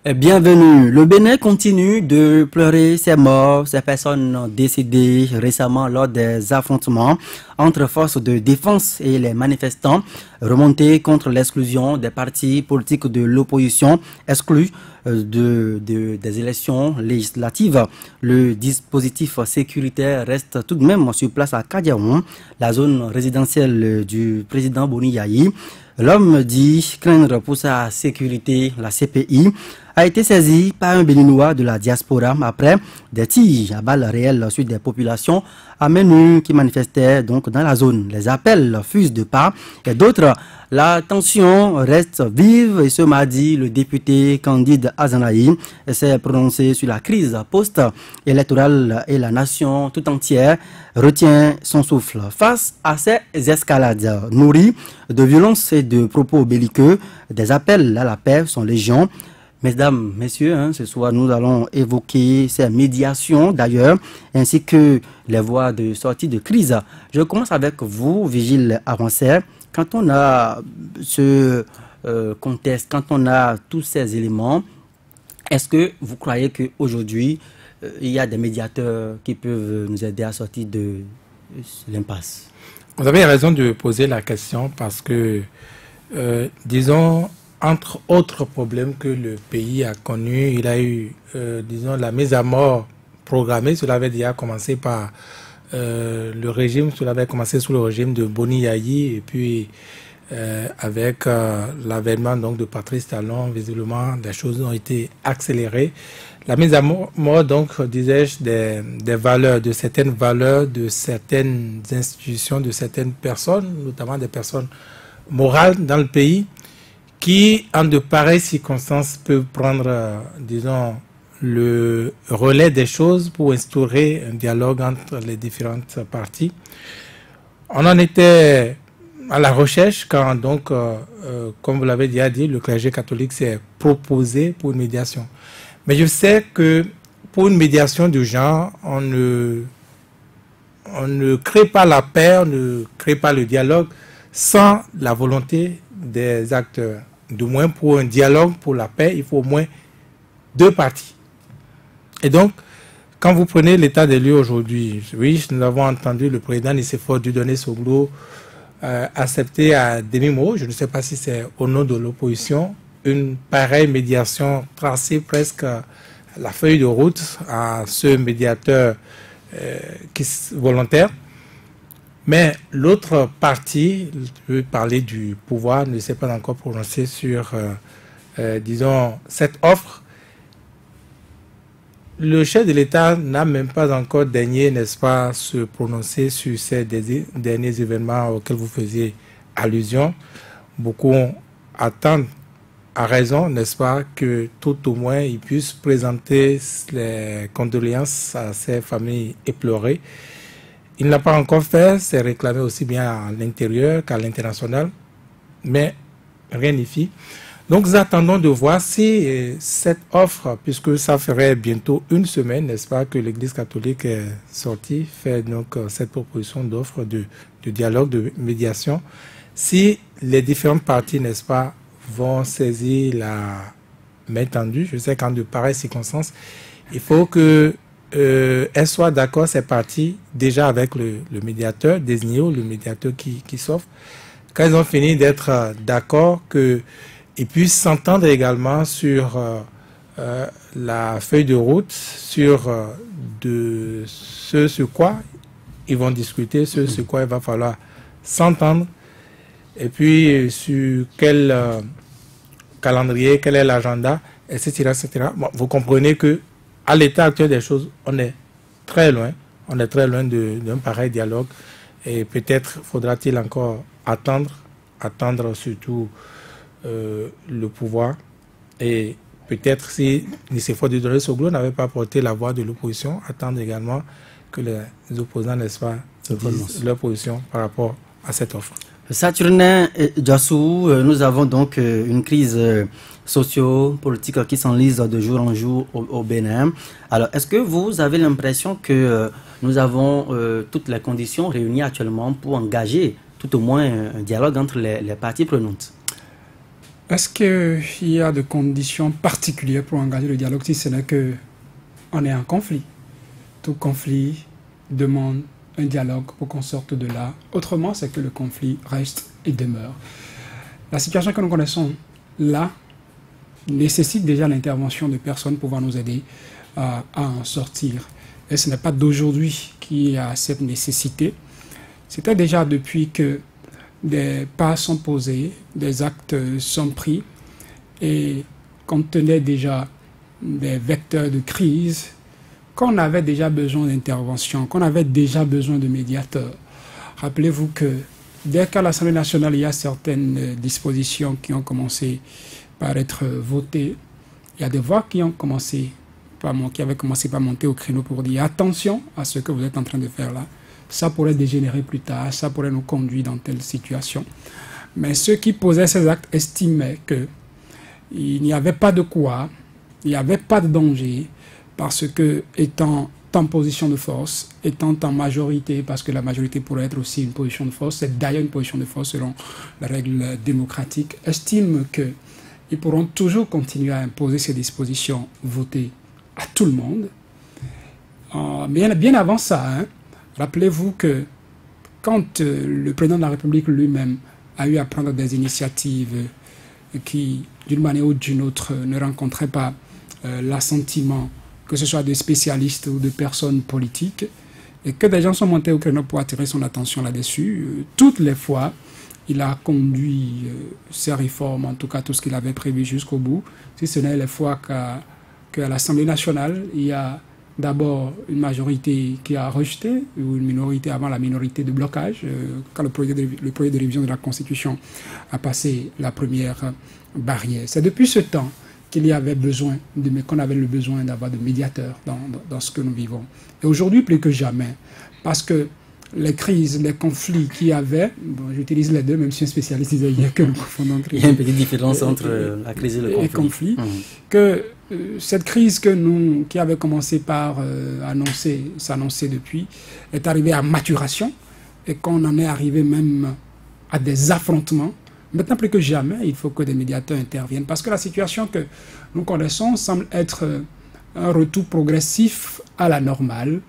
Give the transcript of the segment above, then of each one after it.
Bienvenue. Le Bénin continue de pleurer ses morts, ces personnes décédées récemment lors des affrontements entre forces de défense et les manifestants remontés contre l'exclusion des partis politiques de l'opposition exclus des élections législatives. Le dispositif sécuritaire reste tout de même sur place à Kadiaoum, la zone résidentielle du président Boni Yayi. L'homme dit craindre pour sa sécurité. La CPI a été saisi par un Béninois de la diaspora après des tirs à balles réelles sur des populations à Menu qui manifestaient donc dans la zone. Les appels fusent de part et d'autres. La tension reste vive et ce mardi, le député Candide Azanaï s'est prononcé sur la crise post-électorale et la nation tout entière retient son souffle. Face à ces escalades nourries de violences et de propos belliqueux, des appels à la paix sont légion. Mesdames, messieurs, ce soir, nous allons évoquer ces médiations d'ailleurs, ainsi que les voies de sortie de crise. Je commence avec vous, Vigile Avancé. Quand on a ce contexte, quand on a tous ces éléments, est-ce que vous croyez qu'aujourd'hui, il y a des médiateurs qui peuvent nous aider à sortir de l'impasse? Vous avez raison de poser la question parce que, disons, entre autres problèmes que le pays a connus, il a eu, disons, la mise à mort programmée. Cela avait déjà commencé par le régime, cela avait commencé sous le régime de Boni Yayi, et puis avec l'avènement donc de Patrice Talon, visiblement, les choses ont été accélérées. La mise à mort, donc, disais-je, des valeurs, de certaines institutions, de certaines personnes, notamment des personnes morales dans le pays, qui, en de pareilles circonstances, peuvent prendre, disons, le relais des choses pour instaurer un dialogue entre les différentes parties. On en était à la recherche quand, donc, comme vous l'avez déjà dit, le clergé catholique s'est proposé pour une médiation. Mais je sais que pour une médiation du genre, on ne crée pas la paix, on ne crée pas le dialogue sans la volonté des acteurs. Du moins, pour un dialogue, pour la paix, il faut au moins deux parties. Et donc, quand vous prenez l'état des lieux aujourd'hui, oui, nous avons entendu le président Nicéphore Dieudonné Soglo accepter à demi-mot, je ne sais pas si c'est au nom de l'opposition, une pareille médiation tracée presque la feuille de route à ce médiateur volontaire. Mais l'autre partie, je veux parler du pouvoir, ne s'est pas encore prononcé sur, disons, cette offre. Le chef de l'État n'a même pas encore daigné, n'est-ce pas, se prononcer sur ces derniers événements auxquels vous faisiez allusion. Beaucoup attendent, à raison, n'est-ce pas, que tout au moins il puisse présenter les condoléances à ces familles éplorées. Il n'a pas encore fait, c'est réclamé aussi bien à l'intérieur qu'à l'international, mais rien n'y fit. Donc nous attendons de voir si cette offre, puisque ça ferait bientôt une semaine, n'est-ce pas, que l'Église catholique est sortie, fait donc cette proposition d'offre de dialogue, de médiation, si les différentes parties, n'est-ce pas, vont saisir la main tendue. Je sais qu'en de pareilles circonstances, il faut que elles soient d'accord, ces parties, déjà avec le médiateur désigné ou le médiateur qui s'offre. Quand ils ont fini d'être d'accord, qu'ils puissent s'entendre également sur la feuille de route, sur de ce sur quoi ils vont discuter, ce sur quoi il va falloir s'entendre, et puis sur quel calendrier, quel est l'agenda, etc., etc. Bon, vous comprenez que à l'état actuel des choses, on est très loin d'un pareil dialogue, et peut-être faudra-t-il encore attendre surtout le pouvoir, et peut-être si Nicéphore Dieudonné Soglo n'avait pas porté la voix de l'opposition, attendre également que les opposants, n'est-ce pas, disent leur position par rapport à cette offre. Saturnin Djassou, nous avons donc une crise socio-politique qui s'enlise de jour en jour au Bénin. Alors, est-ce que vous avez l'impression que nous avons toutes les conditions réunies actuellement pour engager tout au moins un dialogue entre les parties prenantes? Est-ce qu'il y a de conditions particulières pour engager le dialogue si ce n'est qu'on est en conflit? Tout conflit demande un dialogue pour qu'on sorte de là. Autrement, c'est que le conflit reste et demeure. La situation que nous connaissons là nécessite déjà l'intervention de personnes pouvant nous aider à en sortir. Et ce n'est pas d'aujourd'hui qu'il y a cette nécessité. C'était déjà depuis que des pas sont posés, des actes sont pris et qu'on tenait déjà des vecteurs de crise, qu'on avait déjà besoin d'intervention, qu'on avait déjà besoin de médiateurs. Rappelez-vous que dès qu'à l'Assemblée nationale, il y a certaines dispositions qui ont commencé par être votées, il y a des voix qui avaient commencé par monter au créneau pour dire attention à ce que vous êtes en train de faire là. Ça pourrait dégénérer plus tard, ça pourrait nous conduire dans telle situation. Mais ceux qui posaient ces actes estimaient qu'il n'y avait pas de quoi, il n'y avait pas de danger, parce que, étant en position de force, étant en majorité, parce que la majorité pourrait être aussi une position de force, c'est d'ailleurs une position de force selon la règle démocratique, estiment qu'ils pourront toujours continuer à imposer ces dispositions votées à tout le monde. Bien avant ça, hein, rappelez-vous que quand le président de la République lui-même a eu à prendre des initiatives qui, d'une manière ou d'une autre, ne rencontraient pas l'assentiment, que ce soit des spécialistes ou de personnes politiques, et que des gens sont montés au créneau pour attirer son attention là-dessus, toutes les fois, il a conduit ses réformes, en tout cas tout ce qu'il avait prévu jusqu'au bout, si ce n'est les fois qu'à l'Assemblée nationale, il y a d'abord une majorité qui a rejeté, ou une minorité avant la minorité de blocage, quand le projet de révision de la Constitution a passé la première barrière. C'est depuis ce temps qu'il y avait besoin, qu'on avait le besoin d'avoir de médiateurs dans ce que nous vivons. Et aujourd'hui, plus que jamais, parce que les crises, les conflits qu'il y avait, bon, j'utilise les deux, même si un spécialiste disait hier que nous confondons crise. Il y a une petite différence entre la crise et le conflit. Que cette crise qui avait commencé par s'annoncer depuis, est arrivée à maturation et qu'on en est arrivé même à des affrontements. Maintenant, plus que jamais, il faut que des médiateurs interviennent parce que la situation que nous connaissons semble être un retour progressif à la normale,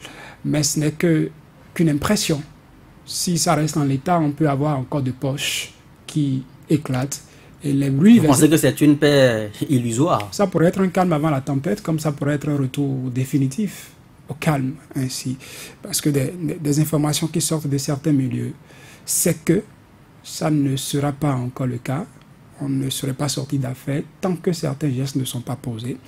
mais ce n'est qu'une impression. Si ça reste en l'état, on peut avoir encore des poches qui éclatent. Et les bruits... Vous pensez que c'est une paix illusoire? Ça pourrait être un calme avant la tempête, comme ça pourrait être un retour définitif au calme, ainsi. Parce que des informations qui sortent de certains milieux, c'est que ça ne sera pas encore le cas. On ne serait pas sorti d'affaire tant que certains gestes ne sont pas posés.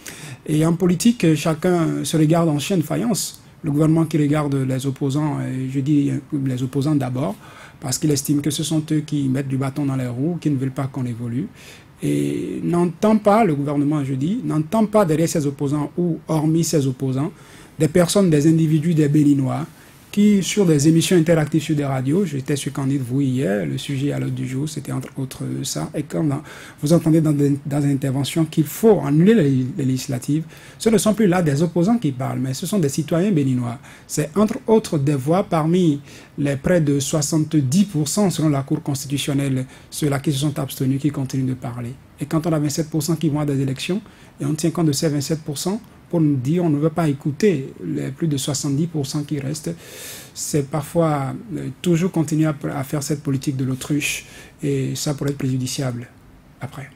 Et en politique, chacun se regarde en chien de faïence. Le gouvernement qui regarde les opposants, et je dis les opposants d'abord, parce qu'il estime que ce sont eux qui mettent du bâton dans les roues, qui ne veulent pas qu'on évolue. Et n'entend pas, le gouvernement, je dis, n'entend pas derrière ses opposants ou hormis ses opposants, des personnes, des individus, des Béninois, qui, sur des émissions interactives sur des radios, j'étais sur Candide Vous hier, le sujet à l'ordre du jour, c'était entre autres ça, et quand vous entendez dans des interventions qu'il faut annuler les législatives, ce ne sont plus là des opposants qui parlent, mais ce sont des citoyens béninois. C'est entre autres des voix parmi les près de 70% selon la Cour constitutionnelle, ceux-là qui se sont abstenus, qui continuent de parler. Et quand on a 27% qui vont à des élections, et on tient compte de ces 27%, pour nous dire on ne veut pas écouter les plus de 70% qui restent, c'est parfois toujours continuer à faire cette politique de l'autruche et ça pourrait être préjudiciable après.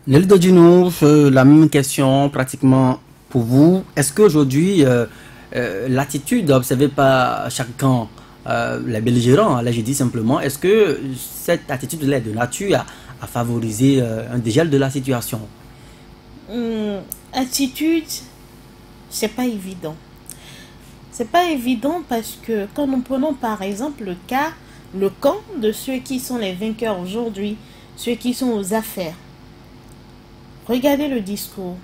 Nelly Dodjinou, la même question pratiquement pour vous. Est-ce qu'aujourd'hui, l'attitude observée par chacun, les belligérants, là je dis simplement, est-ce que cette attitude est de nature à favoriser un dégel de la situation? Attitude, c'est pas évident. C'est pas évident parce que quand nous prenons par exemple le camp de ceux qui sont les vainqueurs aujourd'hui, ceux qui sont aux affaires. Regardez le discours.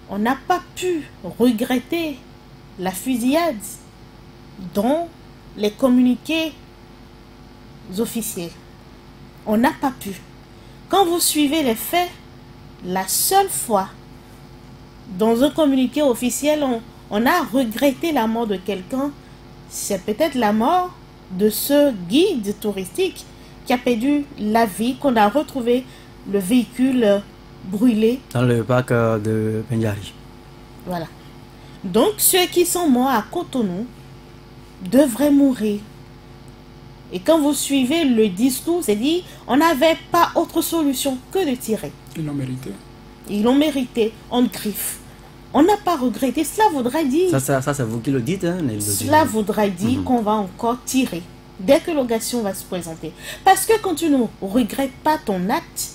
On n'a pas pu regretter la fusillade dans les communiqués officiels. On n'a pas pu. Quand vous suivez les faits, la seule fois dans un communiqué officiel, on a regretté la mort de quelqu'un, c'est peut-être la mort de ce guide touristique qui a perdu la vie, qu'on a retrouvé le véhicule brûlé. Dans le parc de Pendjari. Voilà. Donc, ceux qui sont morts à Cotonou devraient mourir. Et quand vous suivez le discours, c'est dit, on n'avait pas autre solution que de tirer. Ils l'ont mérité. Ils l'ont mérité, en griffe. On n'a pas regretté. Cela voudrait dire... Ça c'est vous qui le dites. Hein, cela voudrait dire qu'on va encore tirer dès que l'occasion va se présenter. Parce que quand tu ne regrettes pas ton acte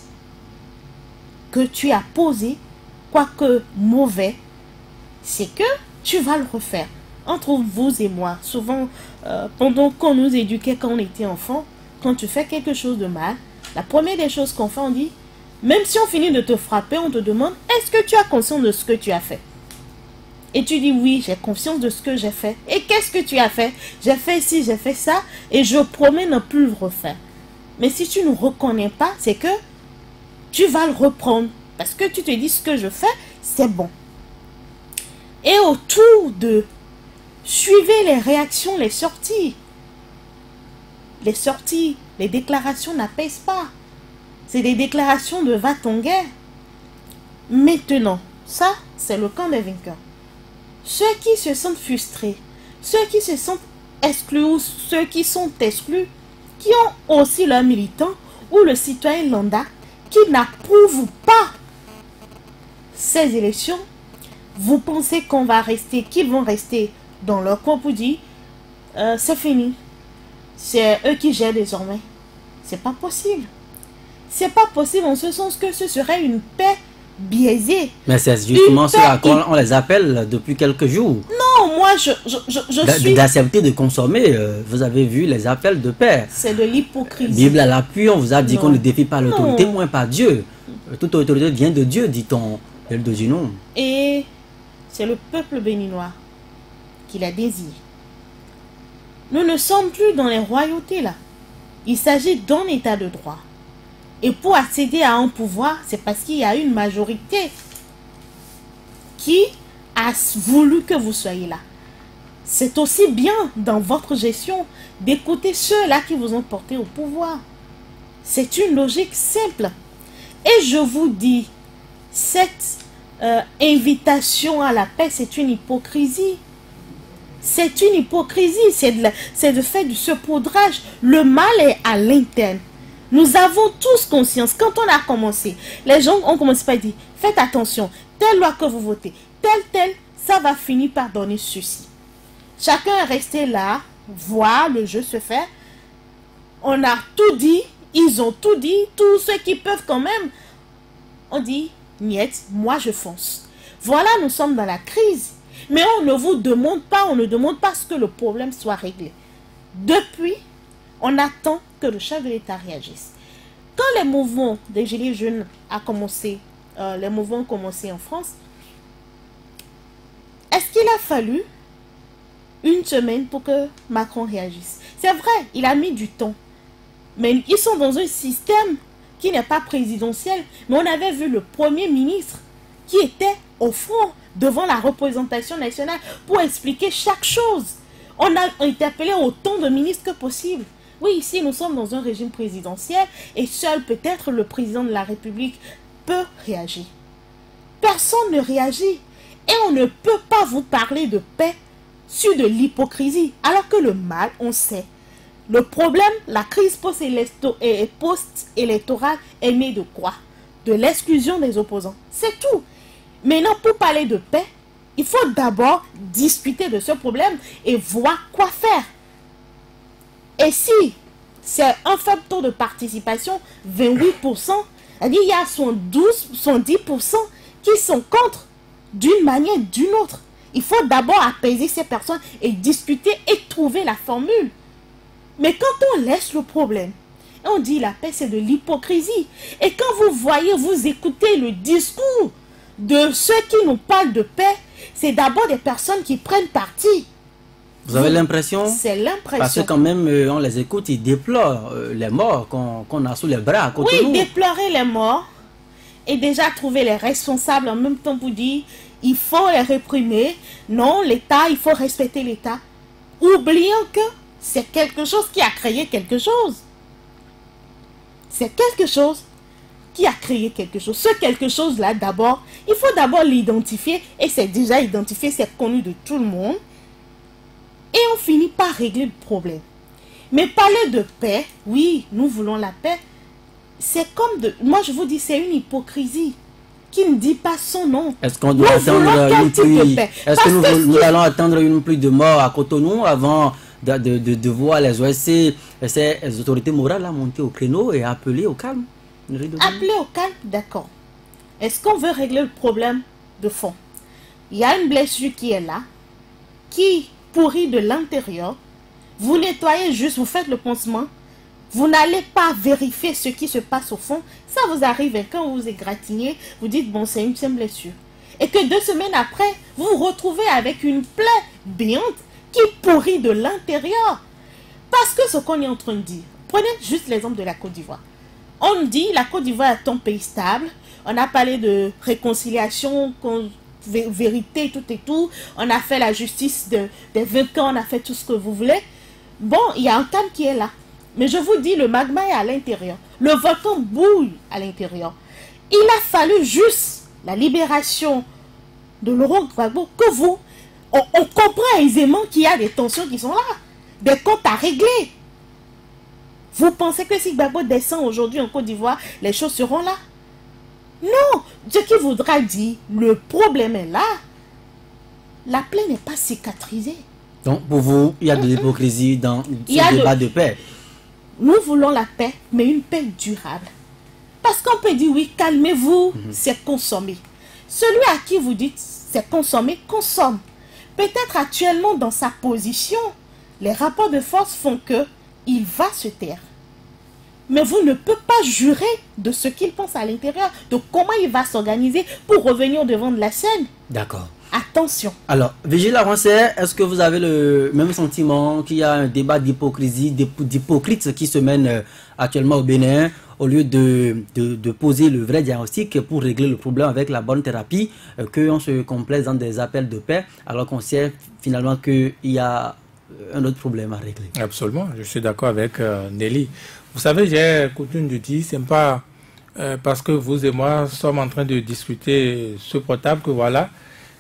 que tu as posé, quoique mauvais, c'est que tu vas le refaire. Entre vous et moi, souvent, pendant qu'on nous éduquait quand on était enfant, quand tu fais quelque chose de mal, la première des choses qu'on fait, on dit, même si on finit de te frapper, on te demande, est-ce que tu as conscience de ce que tu as fait? Et tu dis, oui, j'ai conscience de ce que j'ai fait. Et qu'est-ce que tu as fait? J'ai fait ci, j'ai fait ça, et je promets ne plus le refaire. Mais si tu ne reconnais pas, c'est que tu vas le reprendre. Parce que tu te dis, ce que je fais, c'est bon. Et autour de... Suivez les réactions, les sorties. Les sorties, les déclarations n'apaisent pas. C'est des déclarations de va-t-en-guerre. Maintenant, ça, c'est le camp des vainqueurs. Ceux qui se sentent frustrés, ceux qui se sentent exclus ou ceux qui sont exclus, qui ont aussi leurs militants ou le citoyen lambda qui n'approuvent pas ces élections, vous pensez qu'on va rester, qu'ils vont rester dans leur coin pour dire c'est fini, c'est eux qui gèrent désormais? C'est pas possible. C'est pas possible en ce sens que ce serait une paix biaisée. Mais c'est justement ce à quoi on les appelle depuis quelques jours. Non, moi je suis... D'accepter de consommer, vous avez vu les appels de paix. C'est de l'hypocrisie. Bible à l'appui, on vous a dit Non. qu'on ne défie pas l'autorité, moins pas Dieu. Toute autorité vient de Dieu, dit-on. Non. Et c'est le peuple béninois qui la désire. Nous ne sommes plus dans les royautés là. Il s'agit d'un état de droit. Et pour accéder à un pouvoir, c'est parce qu'il y a une majorité qui a voulu que vous soyez là. C'est aussi bien dans votre gestion d'écouter ceux-là qui vous ont porté au pouvoir. C'est une logique simple. Et je vous dis, cette invitation à la paix, c'est une hypocrisie. C'est une hypocrisie, c'est de fait du saupoudrage. Le mal est à l'interne. Nous avons tous conscience. Quand on a commencé, les gens ont commencé par dire, faites attention, telle loi que vous votez, telle, ça va finir par donner ceci. Chacun est resté là, voir le jeu se faire. On a tout dit, ils ont tout dit, tous ceux qui peuvent quand même. On dit, niet, moi je fonce. Voilà, nous sommes dans la crise. Mais on ne vous demande pas, on ne demande pas ce que le problème soit réglé. Depuis, on attend que le chef de l'État réagisse. Quand les mouvements des Gilets jaunes a commencé, les mouvements ont commencé en France, est-ce qu'il a fallu une semaine pour que Macron réagisse? C'est vrai, il a mis du temps. Mais ils sont dans un système qui n'est pas présidentiel. Mais on avait vu le Premier ministre qui était au front devant la représentation nationale pour expliquer chaque chose. On a interpellé autant de ministres que possible. Oui, ici, nous sommes dans un régime présidentiel et seul peut-être le président de la République peut réagir. Personne ne réagit. Et on ne peut pas vous parler de paix sur de l'hypocrisie. Alors que le mal, on sait. Le problème, la crise post-électorale est née de quoi? De l'exclusion des opposants. C'est tout. Maintenant, pour parler de paix, il faut d'abord discuter de ce problème et voir quoi faire. Et si c'est un faible taux de participation, 28%, il y a 110% qui sont contre d'une manière ou d'une autre. Il faut d'abord apaiser ces personnes et discuter et trouver la formule. Mais quand on laisse le problème, on dit la paix c'est de l'hypocrisie. Et quand vous voyez, vous écoutez le discours de ceux qui nous parlent de paix, c'est d'abord des personnes qui prennent parti. Vous avez l'impression? C'est l'impression. Parce que quand même, on les écoute, ils déplorent les morts qu'on a sous les bras à côté de nous. Oui, déplorer les morts et déjà trouver les responsables en même temps pour dire il faut les réprimer. Non, l'État, il faut respecter l'État. Oublions que c'est quelque chose qui a créé quelque chose. C'est quelque chose qui a créé quelque chose. Ce quelque chose-là, d'abord, il faut d'abord l'identifier. Et c'est déjà identifié, c'est connu de tout le monde. Et on finit par régler le problème. Mais parler de paix, oui, nous voulons la paix. C'est comme de... Moi, je vous dis, c'est une hypocrisie qui ne dit pas son nom. Est-ce qu'on doit attendre une pluie? Est-ce que nous allons attendre une pluie de mort à Cotonou avant de voir les OSC, ces autorités morales à monter au créneau et appeler au calme? Appeler au calme, d'accord. Est-ce qu'on veut régler le problème de fond? Il y a une blessure qui est là, qui pourrit de l'intérieur. Vous nettoyez juste, vous faites le pansement. Vous n'allez pas vérifier ce qui se passe au fond. Ça vous arrive quand vous vous égratignez, vous dites, bon, c'est une simple blessure. Et que 2 semaines après, vous vous retrouvez avec une plaie béante qui pourrit de l'intérieur. Parce que ce qu'on est en train de dire, prenez juste l'exemple de la Côte d'Ivoire. On dit, la Côte d'Ivoire est un pays stable. On a parlé de réconciliation, vérité, tout et tout. On a fait la justice des vainqueurs, on a fait tout ce que vous voulez. Bon, il y a un calme qui est là. Mais je vous dis, le magma est à l'intérieur. Le volcan bouille à l'intérieur. Il a fallu juste la libération de Laurent Gbagbo que vous... On comprend aisément qu'il y a des tensions qui sont là. Des comptes à régler. Vous pensez que si Gbagbo descend aujourd'hui en Côte d'Ivoire, les choses seront là? Non. Ce qui voudra dire, le problème est là. La plaie n'est pas cicatrisée. Donc, pour vous, il y a de l'hypocrisie dans ce débat de paix. Nous voulons la paix, mais une paix durable. Parce qu'on peut dire, oui, calmez-vous, c'est consommer. Celui à qui vous dites, c'est consommer, consomme. Peut-être actuellement, dans sa position, les rapports de force font que il va se taire. Mais vous ne pouvez pas jurer de ce qu'il pense à l'intérieur, de comment il va s'organiser pour revenir devant de la scène. D'accord. Attention. Alors, Vigile Avancé, est-ce que vous avez le même sentiment qu'il y a un débat d'hypocrisie, d'hypocrites qui se mène actuellement au Bénin, au lieu de poser le vrai diagnostic pour régler le problème avec la bonne thérapie, qu'on se complaise dans des appels de paix, alors qu'on sait finalement qu'il y a un autre problème à régler? Absolument, je suis d'accord avec Nelly. Vous savez, j'ai coutume de dire, c'est pas parce que vous et moi sommes en train de discuter ce portable que voilà,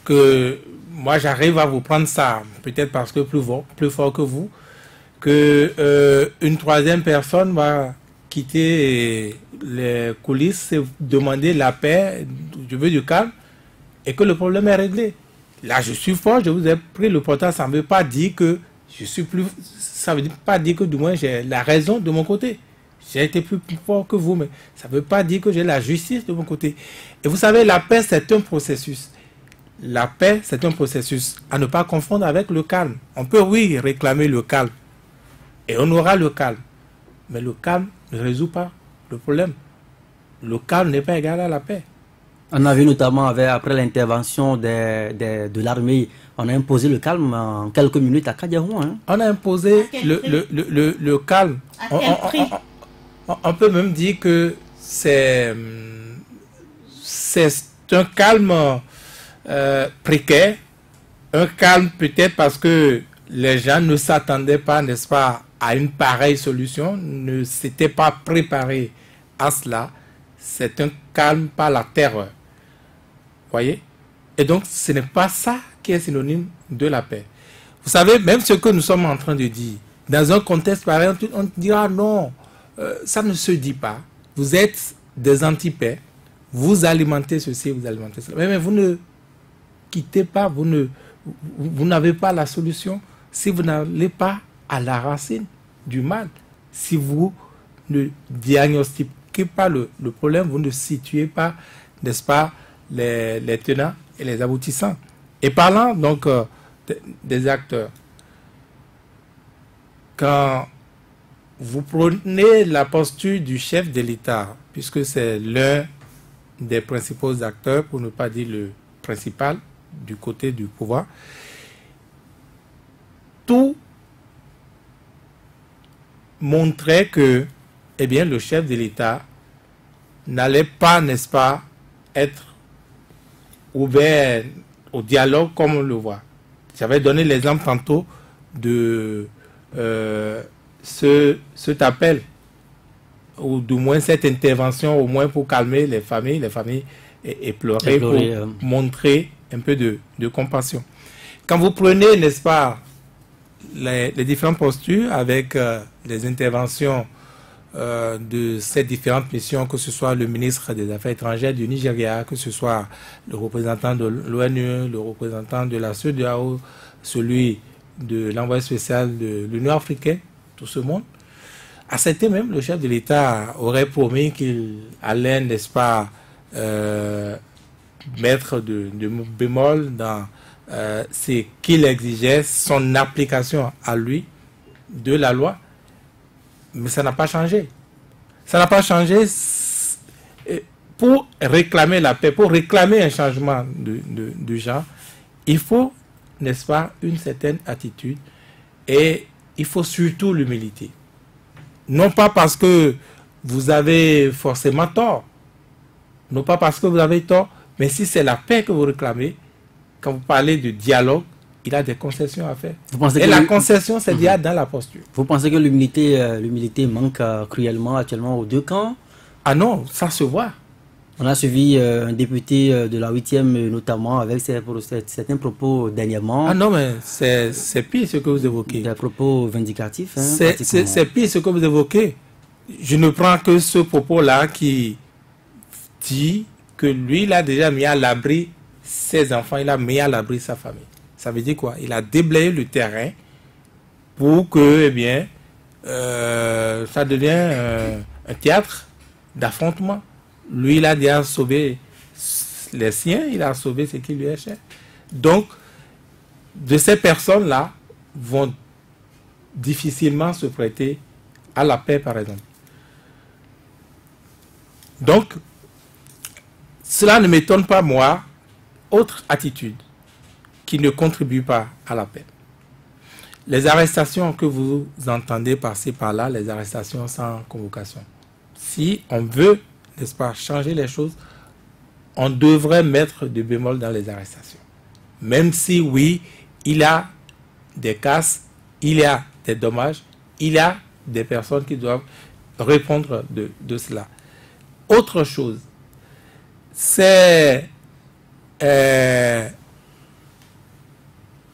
que moi j'arrive à vous prendre ça, peut-être parce que plus fort que vous, que une troisième personne va quitter les coulisses et demander la paix, je veux du calme, et que le problème est réglé. Là, je suis fort, je vous ai pris le portable, ça ne veut pas dire que je suis plus... Ça ne veut pas dire que du moins j'ai la raison de mon côté. J'ai été plus fort que vous, mais ça ne veut pas dire que j'ai la justice de mon côté. Et vous savez, la paix, c'est un processus. La paix, c'est un processus à ne pas confondre avec le calme. On peut, oui, réclamer le calme. Et on aura le calme. Mais le calme ne résout pas le problème. Le calme n'est pas égal à la paix. On a vu notamment après l'intervention de l'armée, on a imposé le calme en quelques minutes à Kadiarouan. Hein. On a imposé le calme. À quel prix? On peut même dire que c'est un calme précaire. Un calme peut-être parce que les gens ne s'attendaient pas, n'est-ce pas, à une pareille solution, ne s'étaient pas préparés à cela. C'est un calme par la terreur. Voyez? Et donc, ce n'est pas ça qui est synonyme de la paix. Vous savez, même ce que nous sommes en train de dire, dans un contexte pareil, on dira non, ça ne se dit pas. Vous êtes des anti-paix, vous alimentez ceci, vous alimentez cela. Mais vous ne quittez pas, vous n'avez pas la solution si vous n'allez pas à la racine du mal. Si vous ne diagnostiquez pas le problème, vous ne situez pas, n'est-ce pas, les tenants et les aboutissants. Et parlant donc des acteurs, quand vous prenez la posture du chef de l'État, puisque c'est l'un des principaux acteurs, pour ne pas dire le principal, du côté du pouvoir, tout montrait que, eh bien, le chef de l'État n'allait pas, n'est-ce pas, être ouvert au dialogue comme on le voit. J'avais donné l'exemple tantôt de cet appel ou du moins cette intervention, au moins pour calmer les familles et pleurer, pour montrer un peu de compassion. Quand vous prenez, n'est-ce pas, les différentes postures avec les interventions de ces différentes missions, que ce soit le ministre des Affaires étrangères du Nigeria, que ce soit le représentant de l'ONU, le représentant de la CEDEAO, celui de l'envoyé spécial de l'Union africaine, tout ce monde, à cet même, le chef de l'État aurait promis qu'il allait, n'est-ce pas, mettre de bémol dans ce qu'il exigeait, son application à lui de la loi. Mais ça n'a pas changé. Ça n'a pas changé. Pour réclamer la paix, pour réclamer un changement du genre, il faut, n'est-ce pas, une certaine attitude et il faut surtout l'humilité. Non pas parce que vous avez forcément tort, non pas parce que vous avez tort, mais si c'est la paix que vous réclamez, quand vous parlez de dialogue, il a des concessions à faire. Et la concession, c'est déjà dans la posture. Vous pensez que l'humilité manque cruellement actuellement aux deux camps? Ah non, ça se voit. On a suivi un député de la 8e notamment avec certains propos dernièrement. Ah non, mais c'est pire ce que vous évoquez. Des propos vindicatifs. Hein, c'est pire ce que vous évoquez. Je ne prends que ce propos-là qui dit que lui, il a déjà mis à l'abri ses enfants, il a mis à l'abri sa famille. Ça veut dire quoi? Il a déblayé le terrain pour que, eh bien, ça devienne un théâtre d'affrontement. Lui, il a déjà sauvé les siens, il a sauvé ce qui lui est cher. Donc, de ces personnes-là vont difficilement se prêter à la paix, par exemple. Donc, cela ne m'étonne pas, moi. Autre attitude qui ne contribue pas à la paix. Les arrestations que vous entendez passer par là, les arrestations sans convocation. Si on veut, n'est-ce pas, changer les choses, on devrait mettre de bémol dans les arrestations. Même si, oui, il y a des casses, il y a des dommages, il y a des personnes qui doivent répondre de cela. Autre chose, c'est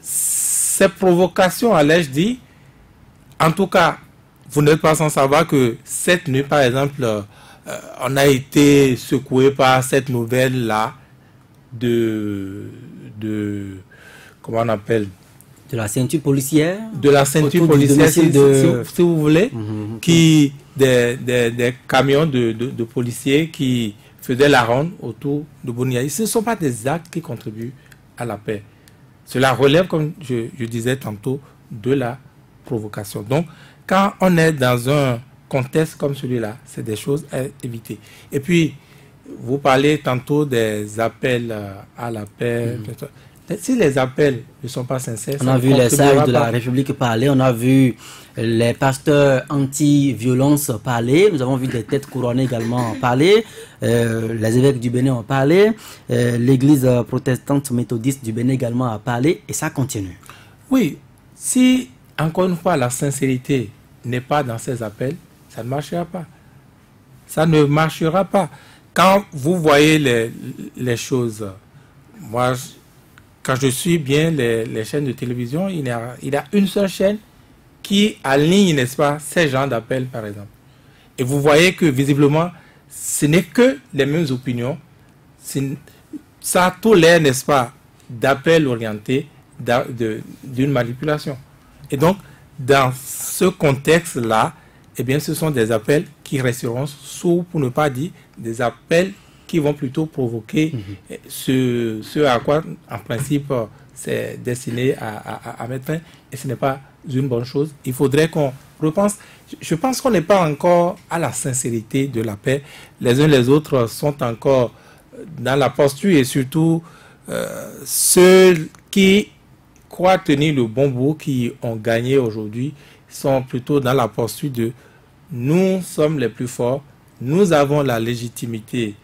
ces provocations, allais-je dire, en tout cas, vous n'êtes pas sans savoir que cette nuit, par exemple, on a été secoué par cette nouvelle-là comment on appelle? De la ceinture policière. De la ceinture policière, si vous voulez, qui des camions de policiers qui faisaient la ronde autour de Bouniaï. Ce ne sont pas des actes qui contribuent à la paix. Cela relève, comme je disais tantôt, de la provocation. Donc, quand on est dans un contexte comme celui-là, c'est des choses à éviter. Et puis, vous parlez tantôt des appels à la paix. Si les appels ne sont pas sincères, on a vu les sages de la République parler, on a vu les pasteurs anti-violence parler, nous avons vu des têtes couronnées également parler, les évêques du Bénin ont parlé, l'église protestante méthodiste du Bénin également a parlé, et ça continue. Oui, si encore une fois la sincérité n'est pas dans ces appels, ça ne marchera pas. Ça ne marchera pas. Quand vous voyez les choses, moi, quand je suis bien les chaînes de télévision, il y a une seule chaîne qui aligne, n'est-ce pas, ces genres d'appels, par exemple. Et vous voyez que, visiblement, ce n'est que les mêmes opinions. Ça a tout l'air, n'est-ce pas, d'appels orientés d'une manipulation. Et donc, dans ce contexte-là, eh bien, ce sont des appels qui resteront sourds, pour ne pas dire des appels qui vont plutôt provoquer ce à quoi, en principe, c'est destiné à mettre fin. Et ce n'est pas une bonne chose. Il faudrait qu'on repense. Je pense qu'on n'est pas encore à la sincérité de la paix. Les uns les autres sont encore dans la posture, et surtout ceux qui croient tenir le bon bout, qui ont gagné aujourd'hui, sont plutôt dans la posture de nous sommes les plus forts, nous avons la légitimité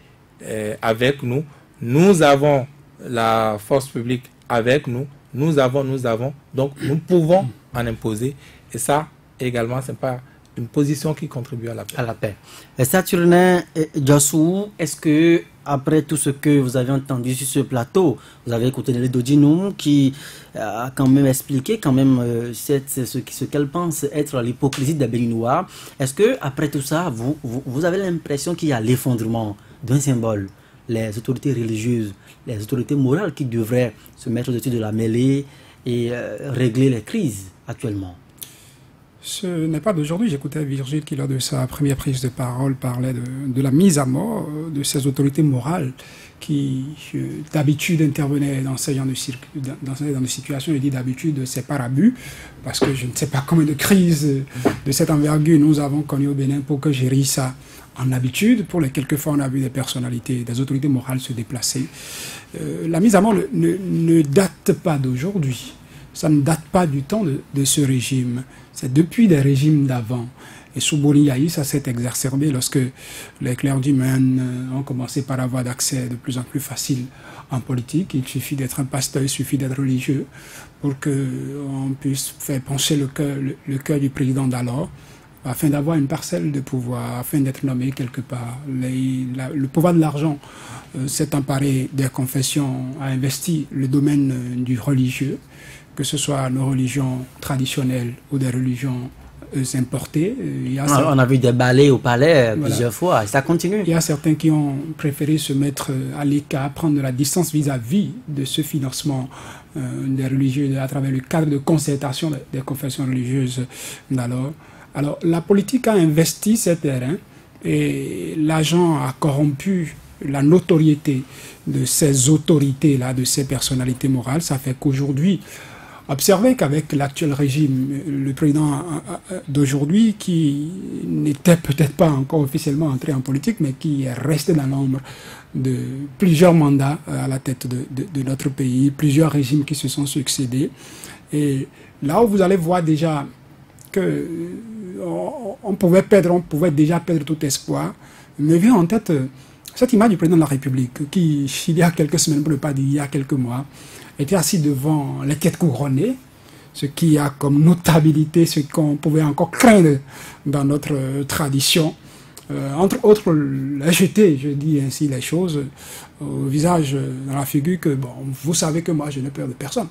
avec nous, nous avons la force publique avec nous, nous avons, donc nous pouvons en imposer. Et ça, également, ce n'est pas une position qui contribue à la paix. À la paix. Saturnin Djossou, est-ce que après tout ce que vous avez entendu sur ce plateau, vous avez écouté les Dodinou qui a quand même expliqué ce qu'elle pense être l'hypocrisie des Béninois. Est-ce que après tout ça, vous avez l'impression qu'il y a l'effondrement d'un symbole? Les autorités religieuses, les autorités morales qui devraient se mettre au-dessus de la mêlée et régler les crises actuellement? Ce n'est pas d'aujourd'hui. J'écoutais Virgile qui, lors de sa première prise de parole, parlait de la mise à mort de ces autorités morales qui, d'habitude, intervenaient dans ce genre de situations. Je dis d'habitude, c'est par abus, parce que je ne sais pas combien de crises de cette envergure nous avons connues au Bénin pour que gérer ça en habitude. Pour les quelques fois, on a vu des personnalités, des autorités morales se déplacer. La mise à mort ne date pas d'aujourd'hui. Ça ne date pas du temps de ce régime. C'est depuis des régimes d'avant. Et sous Boni, ça s'est exacerbé lorsque les clergymen ont commencé par avoir d'accès de plus en plus facile en politique. Il suffit d'être un pasteur, il suffit d'être religieux pour qu'on puisse faire pencher le cœur du président d'alors, afin d'avoir une parcelle de pouvoir, afin d'être nommé quelque part. Le pouvoir de l'argent s'est emparé des confessions, a investi le domaine du religieux, que ce soit nos religions traditionnelles ou des religions importées. On a vu des ballets au palais plusieurs fois, et ça continue. Il y a certains qui ont préféré se mettre à l'écart, prendre de la distance vis-à-vis de ce financement des religieux à travers le cadre de concertation des confessions religieuses d'alors. Alors, la politique a investi ces terrains et l'argent a corrompu la notoriété de ces autorités-là, de ces personnalités morales. Ça fait qu'aujourd'hui, observez qu'avec l'actuel régime, le président d'aujourd'hui, qui n'était peut-être pas encore officiellement entré en politique, mais qui est resté dans l'ombre de plusieurs mandats à la tête de notre pays, plusieurs régimes qui se sont succédés. Et là où vous allez voir déjà que on pouvait déjà perdre tout espoir, me vient en tête cette image du président de la République qui, il y a quelques semaines, pour ne pas dire il y a quelques mois, était assis devant les têtes couronnées, ce qui a comme notabilité ce qu'on pouvait encore craindre dans notre tradition. Entre autres, la jeter, je dis ainsi les choses, au visage, dans la figure que, bon, vous savez que moi je n'ai peur de personne.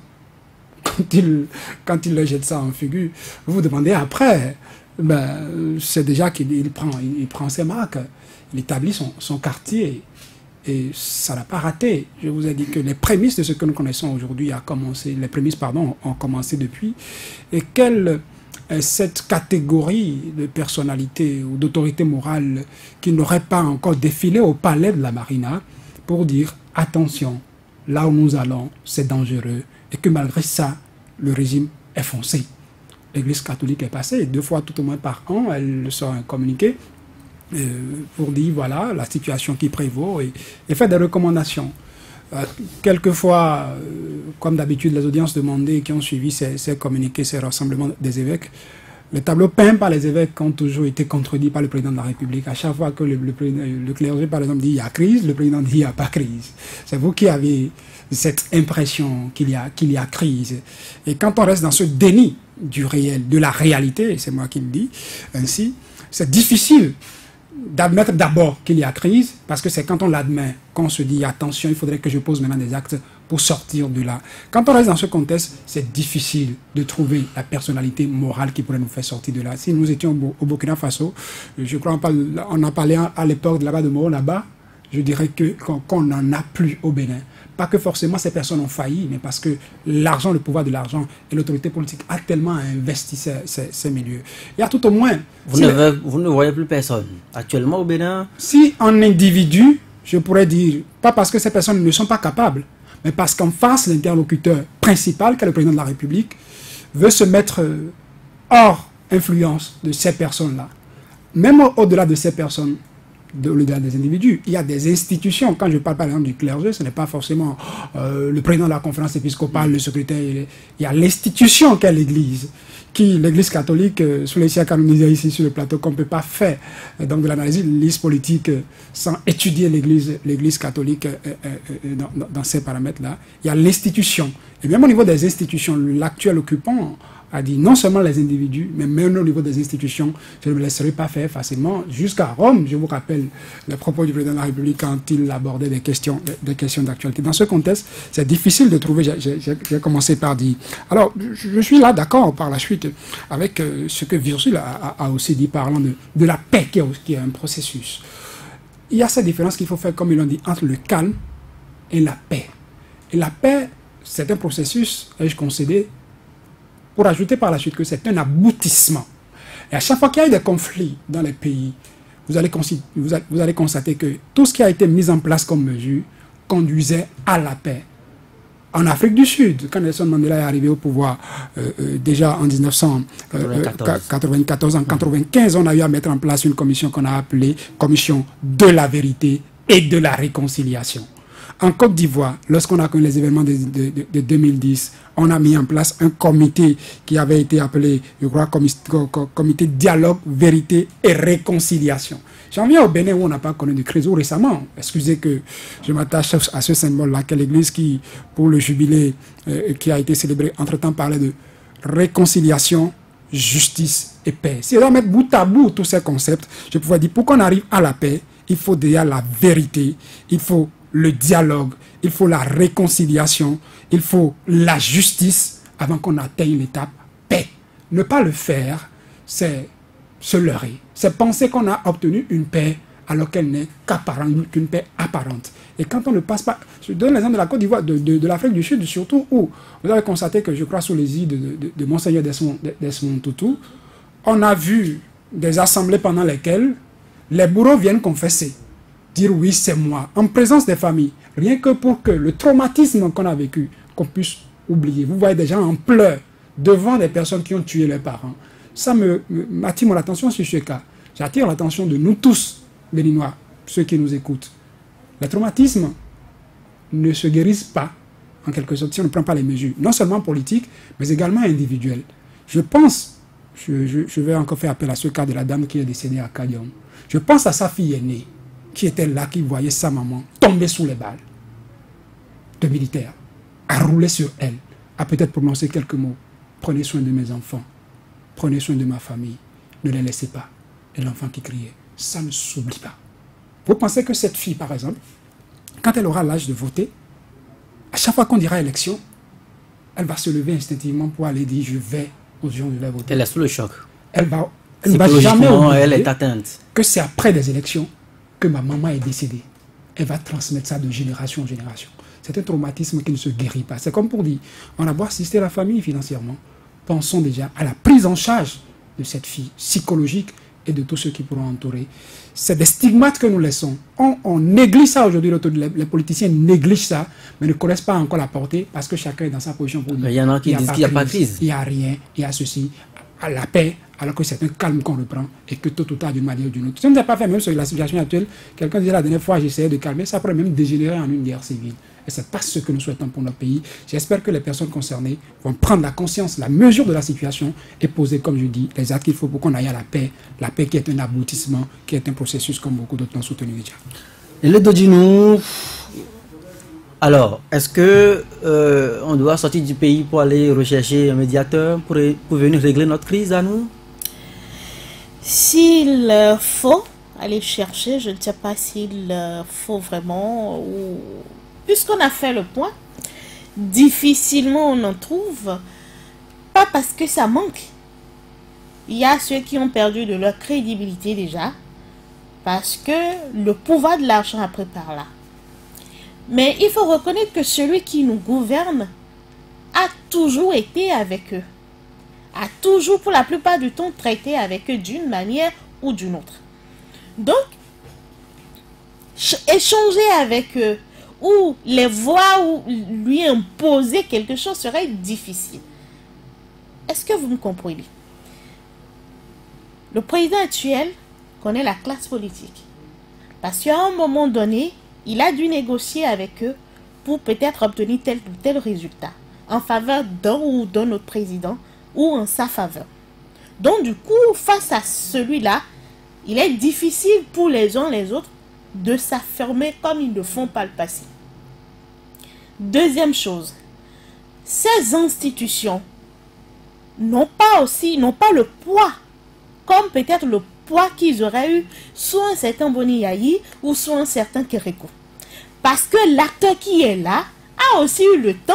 Quand il le jette ça en figure, vous vous demandez après, ben, c'est déjà qu'il prend ses marques, il établit son quartier et ça n'a pas raté. Je vous ai dit que les prémices de ce que nous connaissons aujourd'hui ont commencé depuis. Et quelle est cette catégorie de personnalité ou d'autorité morale qui n'aurait pas encore défilé au palais de la Marina pour dire attention, là où nous allons, c'est dangereux. Et que malgré ça, le régime est foncé. L'Église catholique est passée 2 fois tout au moins par an, elle sort un communiqué pour dire voilà la situation qui prévaut et faire des recommandations. Quelquefois, comme d'habitude, les audiences demandées qui ont suivi ces communiqués, ces rassemblements des évêques, les tableaux peints par les évêques ont toujours été contredits par le président de la République. À chaque fois que le clergé, par exemple, dit il y a crise, le président dit il n'y a pas crise. C'est vous qui avez cette impression qu'il y a crise. Et quand on reste dans ce déni du réel, de la réalité, c'est moi qui le dis ainsi, c'est difficile d'admettre d'abord qu'il y a crise, parce que c'est quand on l'admet qu'on se dit attention, il faudrait que je pose maintenant des actes pour sortir de là. Quand on reste dans ce contexte, c'est difficile de trouver la personnalité morale qui pourrait nous faire sortir de là. Si nous étions au Burkina Faso, je crois on en parlait à l'époque de là-bas de Moro, là-bas, je dirais qu'on n'en a plus au Bénin. Pas que forcément ces personnes ont failli, mais parce que l'argent, le pouvoir de l'argent et l'autorité politique a tellement investi ces milieux. Il y a tout au moins... Vous ne voyez plus personne actuellement au Bénin? Si en individu, je pourrais dire, pas parce que ces personnes ne sont pas capables, mais parce qu'en face, l'interlocuteur principal, qui est le président de la République, veut se mettre hors influence de ces personnes-là. Même au-delà de ces personnes, au-delà des individus, il y a des institutions. Quand je parle par exemple du clergé, ce n'est pas forcément le président de la conférence épiscopale, le secrétaire. Il y a l'institution qu'est l'Église, l'Église catholique, sous les siècles canonisés ici sur le plateau, qu'on ne peut pas faire donc de l'analyse politique sans étudier l'Église catholique dans ces paramètres-là. Il y a l'institution. Et même au niveau des institutions, l'actuel occupant a dit non seulement les individus, mais même au niveau des institutions, je ne me laisserai pas faire facilement. Jusqu'à Rome, je vous rappelle les propos du président de la République quand il abordait des questions d'actualité. Dans ce contexte, c'est difficile de trouver, j'ai commencé par dire. Alors, je suis là d'accord par la suite avec ce que Virgile a aussi dit, parlant de la paix qui est un processus. Il y a cette différence qu'il faut faire, comme ils l'ont dit, entre le calme et la paix. Et la paix, c'est un processus, ai-je concédé, pour ajouter par la suite que c'est un aboutissement. Et à chaque fois qu'il y a eu des conflits dans les pays, vous allez constater que tout ce qui a été mis en place comme mesure conduisait à la paix. En Afrique du Sud, quand Nelson Mandela est arrivé au pouvoir, déjà en 1994, en 1995, on a eu à mettre en place une commission qu'on a appelée Commission de la vérité et de la réconciliation. En Côte d'Ivoire, lorsqu'on a connu les événements de 2010, on a mis en place un comité qui avait été appelé, je crois, comité dialogue, vérité et réconciliation. J'en viens au Bénin où on n'a pas connu de crise récemment. Excusez que je m'attache à ce symbole-là, que l'Église qui, pour le jubilé qui a été célébré, entre-temps parlait de réconciliation, justice et paix. Si on doit mettre bout à bout tous ces concepts, je pourrais dire, pour qu'on arrive à la paix, il faut déjà la vérité, il faut le dialogue, il faut la réconciliation, il faut la justice avant qu'on atteigne l'étape paix. Ne pas le faire, c'est se leurrer. C'est penser qu'on a obtenu une paix alors qu'elle n'est qu'une paix apparente. Et quand on ne passe pas... Je donne l'exemple de la Côte d'Ivoire, de l'Afrique du Sud, surtout où vous avez constaté que, je crois, sous les îles de Monseigneur Desmond Tutu, on a vu des assemblées pendant lesquelles les bourreaux viennent confesser. Dire oui, c'est moi, en présence des familles, rien que pour que le traumatisme qu'on a vécu, qu'on puisse oublier. Vous voyez des gens en pleurs devant des personnes qui ont tué leurs parents. Ça m'attire mon attention sur ce cas. J'attire l'attention de nous tous, Béninois, ceux qui nous écoutent. Les traumatismes ne se guérissent pas, en quelque sorte, si on ne prend pas les mesures, non seulement politiques, mais également individuelles. Je pense, je vais encore faire appel à ce cas de la dame qui est décédée à Kadiom. Je pense à sa fille aînée, qui était là, qui voyait sa maman tomber sous les balles de militaires, a roulé sur elle, a peut-être prononcé quelques mots. Prenez soin de mes enfants, prenez soin de ma famille, ne les laissez pas. Et l'enfant qui criait, ça ne s'oublie pas. Vous pensez que cette fille, par exemple, quand elle aura l'âge de voter, à chaque fois qu'on dira élection, elle va se lever instinctivement pour aller dire, je vais aux urnes, je vais voter. Elle est sous le choc. Elle ne va jamais oublier elle est atteinte. Que c'est après des élections que ma maman est décédée. Elle va transmettre ça de génération en génération. C'est un traumatisme qui ne se guérit pas. C'est comme pour dire, on a beau assister la famille financièrement, pensons déjà à la prise en charge de cette fille psychologique et de tous ceux qui pourront entourer. C'est des stigmates que nous laissons. On néglige ça aujourd'hui, les politiciens négligent ça, mais ne connaissent pas encore la portée parce que chacun est dans sa position pour dire. Il y en a qui disent qu'il n'y a pas de crise. Il n'y a rien, il y a ceci, à la paix, alors que c'est un calme qu'on reprend et que tôt ou tard, d'une manière ou d'une autre. Si on ne pas fait même sur la situation actuelle, quelqu'un disait la dernière fois, j'essayais de calmer, ça pourrait même dégénérer en une guerre civile. Et ce n'est pas ce que nous souhaitons pour notre pays. J'espère que les personnes concernées vont prendre la conscience, la mesure de la situation et poser, comme je dis, les actes qu'il faut pour qu'on aille à la paix qui est un aboutissement, qui est un processus comme beaucoup d'autres l'ont soutenu déjà. Et le Dodinou, alors, est-ce que on doit sortir du pays pour aller rechercher un médiateur pour venir régler notre crise à nous? S'il faut aller chercher, je ne sais pas s'il faut vraiment, ou puisqu'on a fait le point, difficilement on en trouve, pas parce que ça manque. Il y a ceux qui ont perdu de leur crédibilité déjà, parce que le pouvoir de l'argent a pris par là. Mais il faut reconnaître que celui qui nous gouverne a toujours été avec eux, a toujours pour la plupart du temps traité avec eux d'une manière ou d'une autre. Donc, échanger avec eux ou les voir ou lui imposer quelque chose serait difficile. Est-ce que vous me comprenez? Le président actuel connaît la classe politique. Parce qu'à un moment donné, il a dû négocier avec eux pour peut-être obtenir tel ou tel résultat en faveur d'un ou d'un autre président ou en sa faveur. Donc du coup, face à celui-là, il est difficile pour les uns les autres de s'affirmer comme ils le font par le passé. Deuxième chose, ces institutions n'ont pas le poids, comme peut-être le poids qu'ils auraient eu soit un certain Boni Yayi ou soit un certain Kérékou. Parce que l'acteur qui est là a aussi eu le temps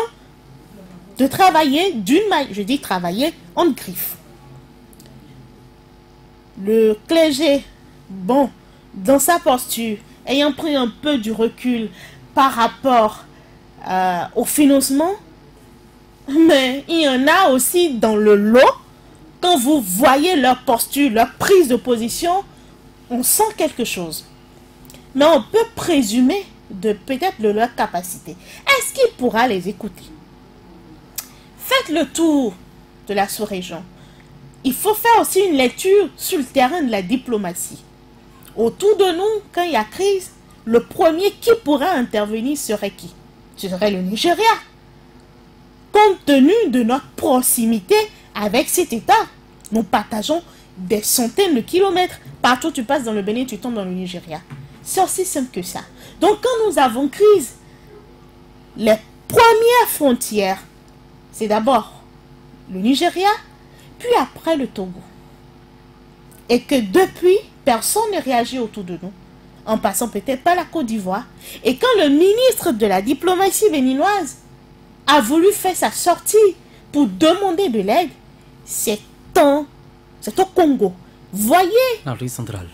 de travailler je dis travailler en griffe. Le clergé, bon, dans sa posture, ayant pris un peu du recul par rapport au financement, mais il y en a aussi dans le lot. Quand vous voyez leur posture, leur prise de position, on sent quelque chose. Mais on peut présumer peut-être de leur capacité. Est-ce qu'il pourra les écouter? Faites le tour de la sous-région. Il faut faire aussi une lecture sur le terrain de la diplomatie. Autour de nous, quand il y a crise, le premier qui pourra intervenir serait qui? Ce serait le Nigeria. Compte tenu de notre proximité avec cet État, nous partageons des centaines de kilomètres. Partout où tu passes dans le Bénin, tu tombes dans le Nigeria. C'est aussi simple que ça. Donc quand nous avons crise, les premières frontières, c'est d'abord le Nigeria, puis après le Togo. Et que depuis, personne ne réagit autour de nous, en passant peut-être par la Côte d'Ivoire. Et quand le ministre de la diplomatie béninoise a voulu faire sa sortie pour demander de l'aide, c'est au Congo. Voyez l'Afrique centrale.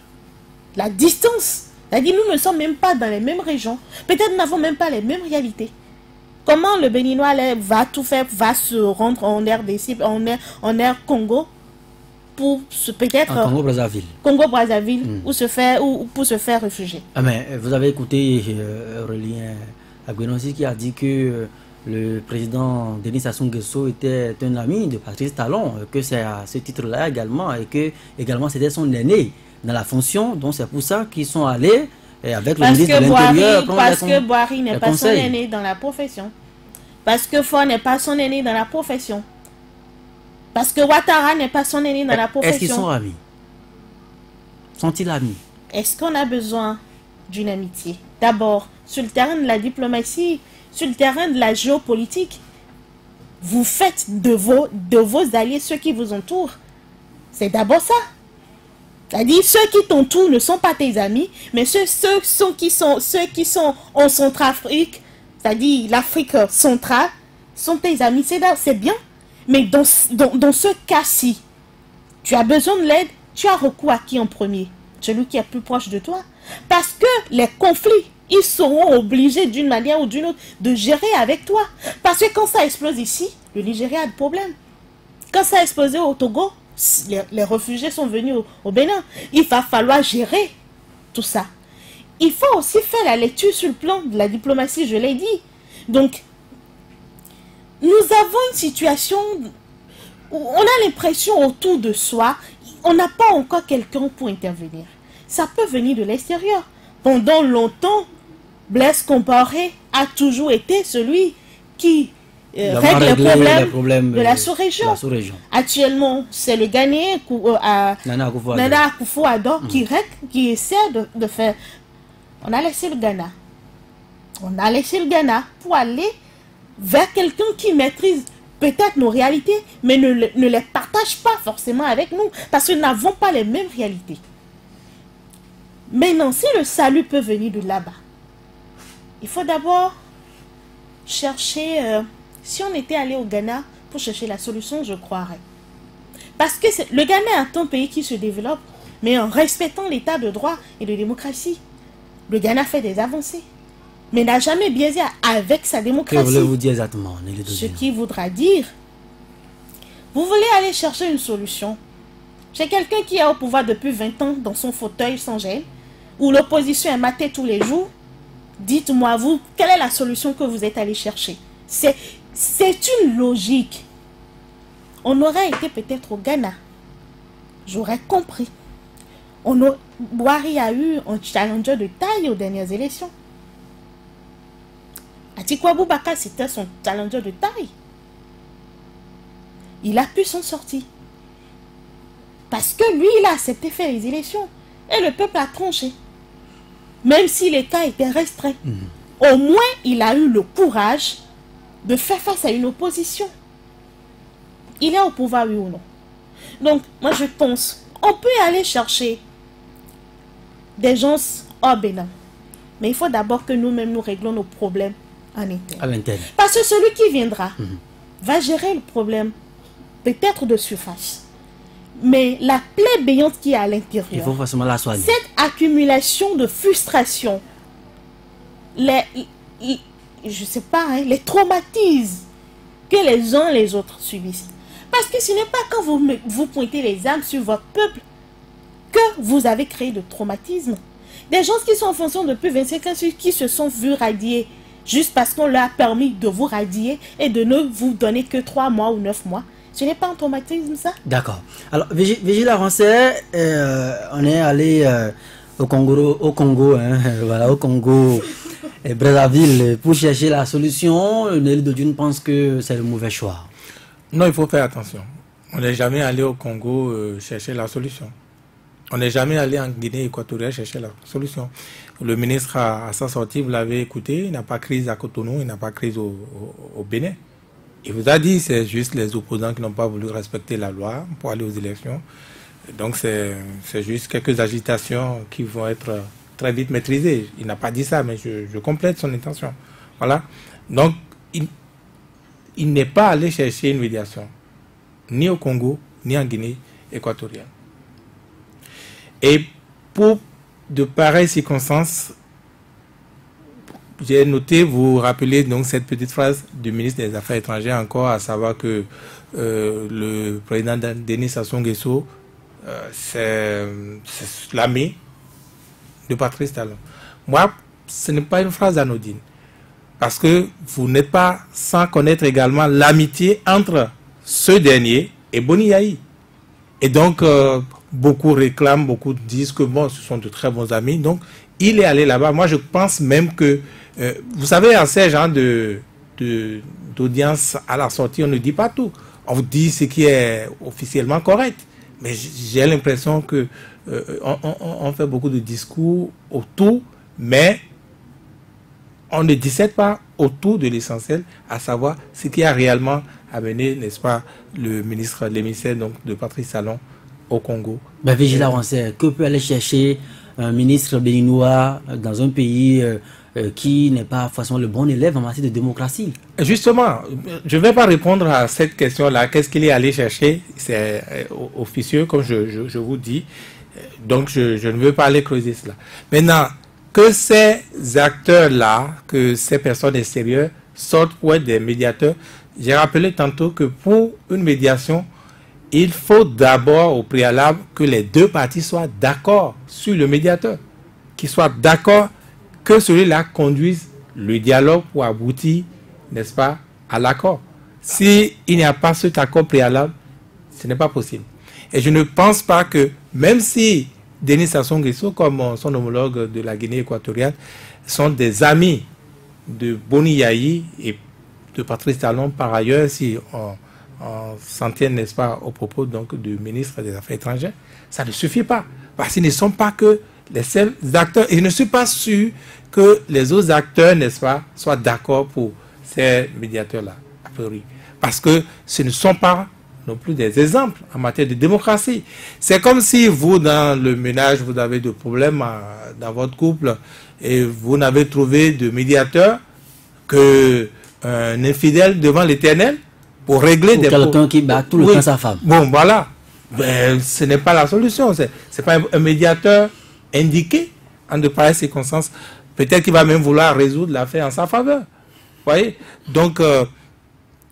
La distance. C'est-à-dire nous ne sommes même pas dans les mêmes régions. Peut-être nous n'avons même pas les mêmes réalités. Comment le Béninois va tout faire, va se rendre en RDC, en air Congo, pour peut-être Congo-Brazzaville. Congo-Brazzaville, ou pour se faire réfugier. Ah mais vous avez écouté Aurélien Agbenonsi qui a dit que le président Denis Sassou Nguesso était un ami de Patrice Talon, que c'est à ce titre-là également, et que également c'était son aîné dans la fonction, donc c'est pour ça qu'ils sont allés avec le ministre de l'Intérieur. Parce que Boari n'est pas son aîné dans la profession. Parce que Faure n'est pas son aîné dans la profession. Parce que Ouattara n'est pas son aîné dans la profession. Est-ce qu'ils sont amis? Sont-ils amis? Est-ce qu'on a besoin d'une amitié? D'abord, sur le terrain de la diplomatie, sur le terrain de la géopolitique, vous faites de vos alliés ceux qui vous entourent. C'est d'abord ça. C'est-à-dire, ceux qui t'entourent ne sont pas tes amis, mais ceux qui sont en Centrafrique, c'est-à-dire l'Afrique centrale, sont tes amis. C'est bien. Mais dans ce cas-ci, tu as besoin de l'aide, tu as recours à qui en premier? Celui qui est plus proche de toi. Parce que les conflits, ils seront obligés d'une manière ou d'une autre de gérer avec toi. Parce que quand ça explose ici, le Nigeria a des problèmes. Quand ça a explosé au Togo, les réfugiés sont venus au Bénin. Il va falloir gérer tout ça. Il faut aussi faire la lecture sur le plan de la diplomatie, je l'ai dit. Donc, nous avons une situation où on a l'impression autour de soi, on n'a pas encore quelqu'un pour intervenir. Ça peut venir de l'extérieur. Pendant longtemps, Blaise Compaoré a toujours été celui qui règle les problèmes de la sous-région. Actuellement, c'est le Ghanéen Nana Akufo-Addo qui essaie de faire... On a laissé le Ghana. On a laissé le Ghana pour aller vers quelqu'un qui maîtrise peut-être nos réalités, mais ne les partage pas forcément avec nous, parce que nous n'avons pas les mêmes réalités. Maintenant, si le salut peut venir de là-bas, il faut d'abord chercher... si on était allé au Ghana pour chercher la solution, je croirais. Parce que le Ghana est un pays qui se développe, mais en respectant l'état de droit et de démocratie. Le Ghana fait des avancées, mais n'a jamais biaisé avec sa démocratie. Que voulez-vous dire exactement? Ce qui voudra dire, vous voulez aller chercher une solution. J'ai quelqu'un qui est au pouvoir depuis 20 ans dans son fauteuil sans gêne, où l'opposition est matée tous les jours. Dites-moi, vous, quelle est la solution que vous êtes allé chercher? C'est une logique. On aurait été peut-être au Ghana. J'aurais compris. Boari a eu un challenger de taille aux dernières élections. Atiku Abubakar, c'était son challenger de taille. Il a pu s'en sortir. Parce que lui, il a accepté faire les élections. Et le peuple a tranché. Même si les cas étaient restreints. Au moins, il a eu le courage de faire face à une opposition. il est au pouvoir, oui ou non? Donc, moi, je pense, on peut aller chercher des gens au Bénin. Mais il faut d'abord que nous-mêmes, nous réglons nos problèmes en interne. À l'interne. Parce que celui qui viendra va gérer le problème, peut-être de surface. Mais la plaie béante qui est à Il l'intérieur, faut forcément la soigner. cette accumulation de frustration, je sais pas, hein, les traumatismes que les uns les autres subissent. Parce que ce n'est pas quand vous pointez les armes sur votre peuple que vous avez créé de traumatisme. Des gens qui sont en fonction depuis 25 ans, qui se sont vus radier juste parce qu'on leur a permis de vous radier et de ne vous donner que 3 mois ou 9 mois. Ce n'est pas un traumatisme, ça? D'accord. Alors, Vigile Arancet, on est allé au Congo, hein, voilà, au Congo et Brazzaville pour chercher la solution. Nelly Dodune pense que c'est le mauvais choix. Non, il faut faire attention. On n'est jamais allé au Congo chercher la solution. On n'est jamais allé en Guinée équatoriale chercher la solution. Le ministre, à sa sortie, vous l'avez écouté, il n'a pas crise à Cotonou, il n'a pas crise au Bénin. Il vous a dit, c'est juste les opposants qui n'ont pas voulu respecter la loi pour aller aux élections. Donc c'est juste quelques agitations qui vont être très vite maîtrisées. Il n'a pas dit ça, mais je complète son intention. Voilà. Donc, il n'est pas allé chercher une médiation, ni au Congo, ni en Guinée équatoriale. Et pour de pareilles circonstances, j'ai noté, vous rappelez donc cette petite phrase du ministre des Affaires étrangères encore, à savoir que le président Denis Sassou Nguesso, c'est l'ami de Patrice Talon. Moi, ce n'est pas une phrase anodine, parce que vous n'êtes pas sans connaître également l'amitié entre ce dernier et Boni Yayi. Et donc, beaucoup réclament, beaucoup disent que bon, ce sont de très bons amis. Donc, il est allé là-bas. Moi, je pense même que, vous savez, en ces genres d'audience à la sortie, on ne dit pas tout. On vous dit ce qui est officiellement correct. Mais j'ai l'impression que on fait beaucoup de discours autour, mais on ne dissèque pas autour de l'essentiel, à savoir ce qui a réellement amené, n'est-ce pas, le ministre, l'émissaire donc de Patrice Talon au Congo. Ben, Vigile Arancet, que peut aller chercher un ministre béninois dans un pays qui n'est pas forcément le bon élève en matière de démocratie? Justement, je ne vais pas répondre à cette question-là. Qu'est-ce qu'il est allé chercher? C'est officieux, comme je vous dis. Donc, je ne veux pas aller creuser cela. Maintenant, que ces acteurs-là, que ces personnes extérieures sortent pour être des médiateurs, j'ai rappelé tantôt que pour une médiation, il faut d'abord, au préalable, que les deux parties soient d'accord sur le médiateur, qu'ils soient d'accord que celui-là conduise le dialogue pour aboutir, n'est-ce pas, à l'accord. S'il n'y a pas cet accord préalable, ce n'est pas possible. Et je ne pense pas que, même si Denis Sassou Nguesso, comme son homologue de la Guinée équatoriale, sont des amis de Boni Yayi et de Patrice Talon, par ailleurs, si on s'en tient, n'est-ce pas, au propos donc du ministre des Affaires étrangères, ça ne suffit pas. Parce qu'ils ne sont pas que les seuls acteurs. Et je ne suis pas sûr que les autres acteurs, n'est-ce pas, soient d'accord pour ces médiateurs-là, a priori. Parce que ce ne sont pas non plus des exemples en matière de démocratie. C'est comme si vous, dans le ménage, vous avez des problèmes dans votre couple et vous n'avez trouvé de médiateur que un infidèle devant l'Éternel pour régler des problèmes. Quelqu'un qui bat tout le temps sa femme. Bon, voilà. Ben, ce n'est pas la solution. C'est pas un médiateur indiqué en de pareilles circonstances. Peut-être qu'il va même vouloir résoudre l'affaire en sa faveur. Vous voyez? Donc,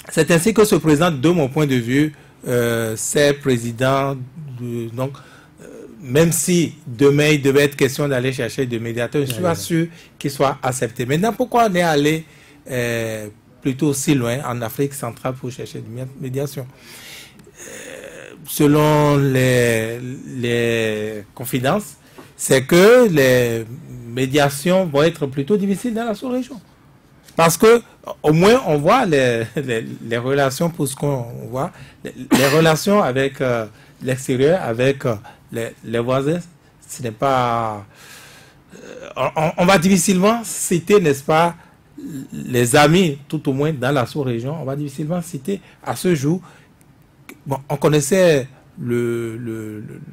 c'est ainsi que se présente, de mon point de vue, ces présidents. Donc, même si demain il devait être question d'aller chercher des médiateurs, je ne suis pas sûr qu'ils soient acceptés. Maintenant, pourquoi on est allé plutôt aussi loin en Afrique centrale pour chercher des médiations? Selon les confidences, c'est que les médiations vont être plutôt difficiles dans la sous-région. Parce que au moins on voit les relations, pour ce qu'on voit, les relations avec l'extérieur, avec les voisins, ce n'est pas... on va difficilement citer, n'est-ce pas, les amis, tout au moins dans la sous-région, on va difficilement citer à ce jour bon, on connaissait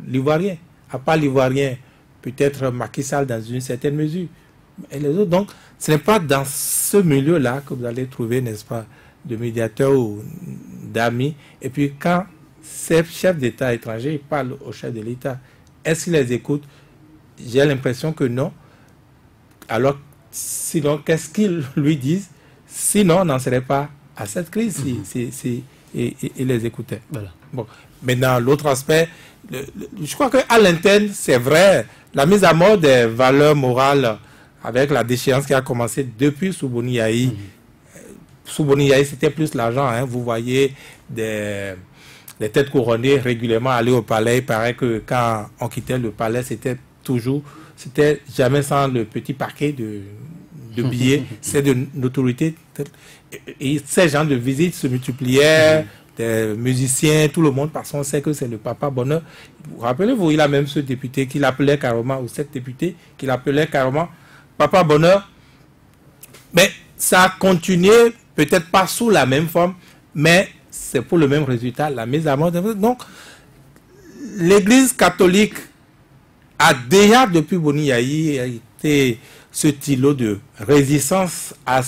l'Ivoirien, à part l'Ivoirien, peut-être Macky Sall dans une certaine mesure. Et les autres, donc, ce n'est pas dans ce milieu-là que vous allez trouver, n'est-ce pas, de médiateurs ou d'amis. Et puis, quand ces chefs d'État étrangers parlent aux chefs de l'État, est-ce qu'ils les écoutent? J'ai l'impression que non. Alors, sinon, qu'est-ce qu'ils lui disent? Sinon, on n'en serait pas à cette crise si ils les écoutaient. Voilà. Bon. Maintenant, l'autre aspect, je crois qu'à l'interne, c'est vrai, la mise à mort des valeurs morales avec la déchéance qui a commencé depuis Soubouni Yahi. Soubouni Yahi, c'était plus l'argent. Hein. Vous voyez des têtes couronnées régulièrement aller au palais. Il paraît que quand on quittait le palais, c'était jamais sans le petit paquet de billets. C'est de notoriété. Et ces gens de visites se multipliaient. Des musiciens, tout le monde, parce qu'on sait que c'est le Papa Bonheur. Rappelez-vous, il a même ce député qu'il appelait carrément, ou cette députée qu'il appelait carrément Papa Bonheur. Mais ça a continué, peut-être pas sous la même forme, mais c'est pour le même résultat, la mise à mort. Donc, l'Église catholique a déjà, depuis Boni Yahi, été ce îlot de résistance à,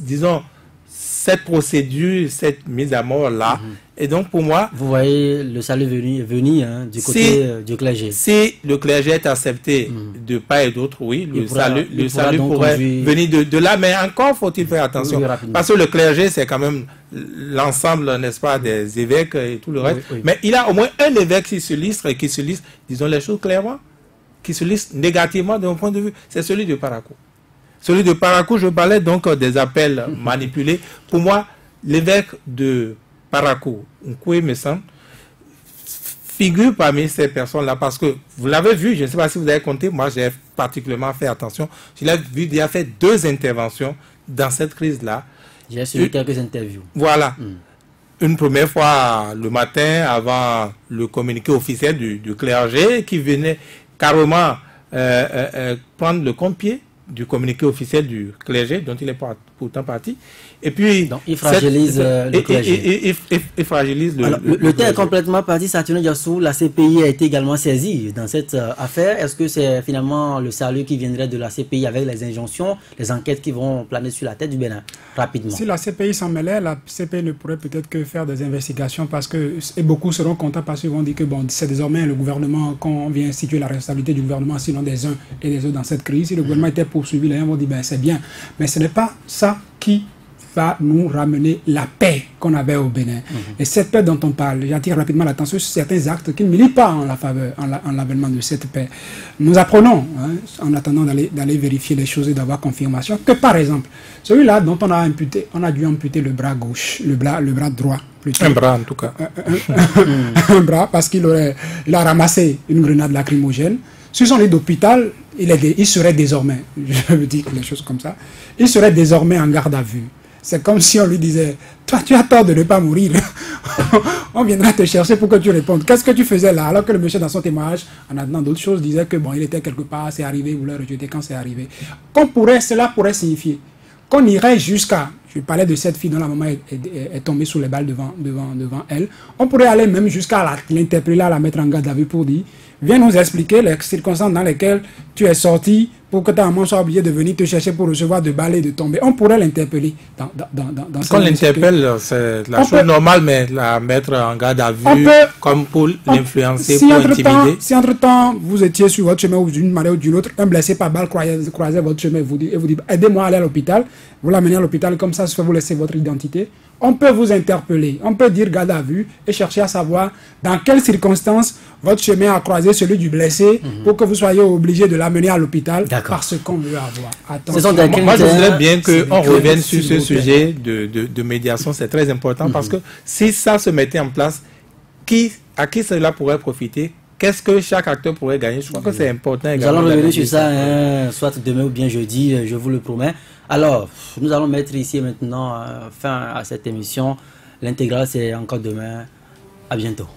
disons, cette procédure, cette mise à mort-là. Et donc, pour moi... Vous voyez le salut venir hein, du côté du clergé. Si le clergé est accepté de part et d'autre, oui, le salut pourrait venir de là. Mais encore faut-il faire attention. Parce que le clergé, c'est quand même l'ensemble, n'est-ce pas, des évêques et tout le reste. Mais il y a au moins un évêque qui se liste, disons les choses clairement, qui se liste négativement de mon point de vue. C'est celui de Parakou. Celui de Parakou, je parlais donc des appels manipulés. Pour moi, l'évêque de Parakou, Nkoué me semble, figure parmi ces personnes-là parce que vous l'avez vu, je ne sais pas si vous avez compté, moi j'ai particulièrement fait attention. Je l'ai vu, il a fait 2 interventions dans cette crise-là. J'ai suivi quelques interviews. Voilà. Une première fois le matin avant le communiqué officiel du clergé qui venait carrément prendre le compte-pied du communiqué officiel du clergé dont il est pourtant parti. Et puis, donc, il fragilise le clergé. Il fragilise le temps est complètement parti. Saturne Diassou, la CPI a été également saisie dans cette affaire. Est-ce que c'est finalement le salut qui viendrait de la CPI avec les injonctions, les enquêtes qui vont planer sur la tête du Bénin rapidement? Si la CPI s'en mêlait, la CPI ne pourrait peut-être que faire des investigations parce que, et beaucoup seront contents parce qu'ils vont dire que bon, c'est désormais le gouvernement, quand on vient instituer la responsabilité du gouvernement, sinon des uns et des autres dans cette crise. Si le gouvernement était poursuivi, les gens vont dire ben c'est bien. Mais ce n'est pas ça qui va nous ramener la paix qu'on avait au Bénin. Et cette paix dont on parle, j'attire rapidement l'attention sur certains actes qui ne militent pas en la faveur, en l'avènement de cette paix. Nous apprenons, hein, en attendant d'aller vérifier les choses et d'avoir confirmation, que par exemple, celui-là dont on a dû amputer le bras gauche, le bras droit. Plutôt. Un bras en tout cas. Un bras parce qu'il a ramassé une grenade lacrymogène. Sur son lit d'hôpital, il serait désormais, je veux dire les choses comme ça, il serait désormais en garde à vue. C'est comme si on lui disait, toi tu as tort de ne pas mourir, on viendra te chercher pour que tu répondes. Qu'est-ce que tu faisais là? Alors que le monsieur dans son témoignage, en attendant d'autres choses, disait que bon, il était quelque part, c'est arrivé, il voulait rejeter quand c'est arrivé. Cela pourrait signifier qu'on irait jusqu'à, je parlais de cette fille dont la maman est tombée sous les balles devant elle, on pourrait aller même jusqu'à l'interpeller, la mettre en garde à vue pour dire, viens nous expliquer les circonstances dans lesquelles tu es sorti pour que ta maman soit obligée de venir te chercher pour recevoir de balles et de tomber. On pourrait l'interpeller dans Quand on l'interpelle, c'est la chose normale, mais la mettre en garde à vue, comme pour l'influencer, pour intimider. Si entre-temps, vous étiez sur votre chemin ou d'une manière ou d'une autre, un blessé par balle croisait votre chemin et vous dit aidez-moi à aller à l'hôpital, vous l'amenez à l'hôpital, comme ça, vous laissez votre identité. On peut vous interpeller, on peut dire garde à vue et chercher à savoir dans quelles circonstances votre chemin a croisé celui du blessé pour que vous soyez obligé de l'amener à l'hôpital parce qu'on veut avoir. Attention. Moi, je voudrais bien qu'on revienne sur ce sujet de médiation, c'est très important parce que si ça se mettait en place, à qui cela pourrait profiter? Qu'est-ce que chaque acteur pourrait gagner? Je crois que c'est important également. Nous allons revenir sur ça, soit demain ou bien jeudi, je vous le promets. Alors, nous allons mettre ici maintenant fin à cette émission. L'intégrale, c'est encore demain. À bientôt.